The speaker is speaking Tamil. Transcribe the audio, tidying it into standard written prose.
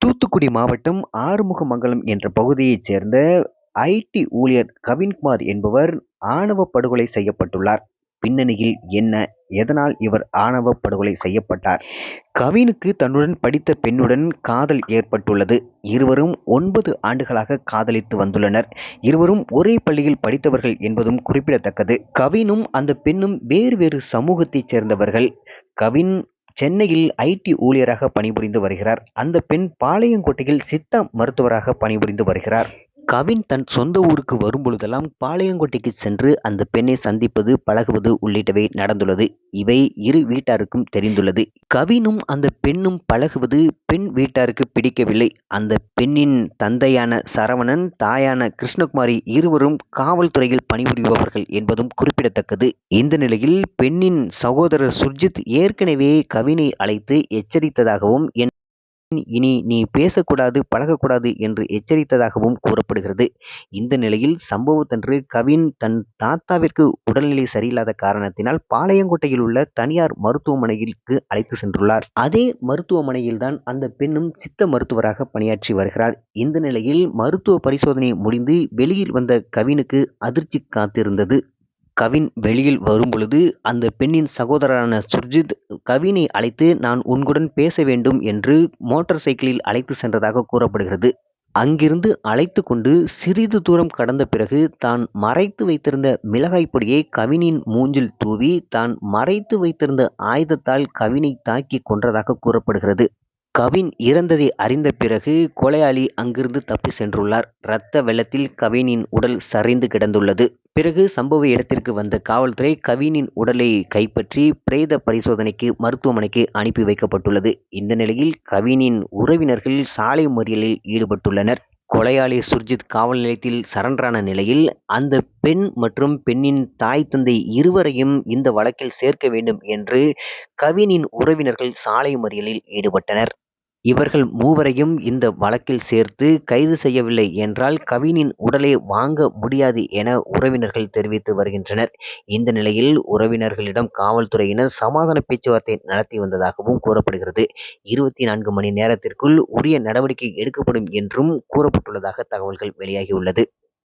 தூத்துக்குடி மாவட்டம் ஆறுமுகமங்கலம் என்ற பகுதியைச் சேர்ந்த ஐடி ஊழியர் கவின்குமார் என்பவர் ஆணவ படுகொலை செய்யப்பட்டுள்ளார். பின்னணியில் என்ன? எதனால் இவர் ஆணவ படுகொலை செய்யப்பட்டார்? கவினுக்கு தன்னுடன் படித்த பெண்ணுடன் காதல் ஏற்பட்டுள்ளது. இருவரும் 9 ஆண்டுகளாக காதலித்து வந்துள்ளனர். இருவரும் ஒரே பள்ளியில் படித்தவர்கள் என்பதும் குறிப்பிடத்தக்கது. கவினும் அந்த பெண்ணும் வேறு வேறு சமூகத்தைச் சேர்ந்தவர்கள். கவின் சென்னையில் ஐடி ஊழியராக பணிபுரிந்து வருகிறார். அந்த பெண் பாளையங்கோட்டையில் சித்தா மருத்துவராக பணிபுரிந்து வருகிறார். கவின் தன் சொந்த ஊருக்கு வரும்பொழுதெல்லாம் பாளையங்கோட்டைக்கு சென்று அந்த பெண்ணை சந்திப்பது, பழகுவது உள்ளிட்டவை நடந்துள்ளது. இவை இரு வீட்டாருக்கும் தெரிந்துள்ளது. கவினும் அந்த பெண்ணும் பழகுவது பெண் வீட்டாருக்கு பிடிக்கவில்லை. அந்த பெண்ணின் தந்தையான சரவணன், தாயான கிருஷ்ணகுமாரி இருவரும் காவல்துறையில் பணிபுரிபவர்கள் என்பதும் குறிப்பிடத்தக்கது. இந்த நிலையில் பெண்ணின் சகோதரர் சுர்ஜித் ஏற்கனவே கவினை அழைத்து எச்சரித்ததாகவும், இனி நீ பேசக்கூடாது, பழகக்கூடாது என்று எச்சரித்ததாகவும் கூறப்படுகிறது. இந்த நிலையில் சம்பவத்தன்று கவின் தன் தாத்தாவிற்கு உடல்நிலை சரியில்லாத காரணத்தினால் பாளையங்கோட்டையில் உள்ள தனியார் மருத்துவமனைக்கு அழைத்து சென்றுள்ளார். அதே மருத்துவமனையில்தான் அந்த பெண்ணும் சித்த மருத்துவராக பணியாற்றி வருகிறார். இந்த நிலையில் மருத்துவ பரிசோதனை முடிந்து வெளியில் வந்த கவினுக்கு அதிர்ச்சி காத்திருந்தது. கவின் வெளியில் வரும்பொழுது அந்த பெண்ணின் சகோதரரான சுர்ஜித் கவினை அழைத்து, நான் உன்னுடன் பேச வேண்டும் என்று மோட்டார் சைக்கிளில் அழைத்து சென்றதாக கூறப்படுகிறது. அங்கிருந்து அழைத்து கொண்டு சிறிது தூரம் கடந்த பிறகு தான் மறைத்து வைத்திருந்த மிளகாய் பொடியை கவினின் மூஞ்சில் தூவி தான் மறைத்து வைத்திருந்த ஆயுதத்தால் கவினை தாக்கி கொன்றதாக கூறப்படுகிறது. கவின் இறந்ததை அறிந்த பிறகு கொலையாளி அங்கிருந்து தப்பி சென்றுள்ளார். இரத்த வெள்ளத்தில் கவினின் உடல் சரிந்து கிடந்துள்ளது. பிறகு சம்பவ இடத்திற்கு வந்த காவல்துறை கவினின் உடலை கைப்பற்றி பிரேத பரிசோதனைக்கு மருத்துவமனைக்கு அனுப்பி வைக்கப்பட்டுள்ளது. இந்த நிலையில் கவினின் உறவினர்கள் சாலை மறியலில் ஈடுபட்டுள்ளனர். கொலையாளி சுர்ஜித் காவல் நிலையத்தில் சரண்டரான நிலையில் அந்த பெண் மற்றும் பெண்ணின் தாய் தந்தை இருவரையும் இந்த வழக்கில் சேர்க்க வேண்டும் என்று கவினின் உறவினர்கள் சாலை மறியலில் ஈடுபட்டனர். இவர்கள் மூவரையும் இந்த வழக்கில் சேர்த்து கைது செய்யவில்லை என்றால் கவினின் உடலை வாங்க முடியாது என உறவினர்கள் தெரிவித்து வருகின்றனர். இந்த நிலையில் உறவினர்களிடம் காவல்துறையினர் சமாதான பேச்சுவார்த்தை நடத்தி வந்ததாகவும் கூறப்படுகிறது. 24 மணி நேரத்திற்குள் உரிய நடவடிக்கை எடுக்கப்படும் என்றும் கூறப்பட்டுள்ளதாக தகவல்கள் வெளியாகியுள்ளது.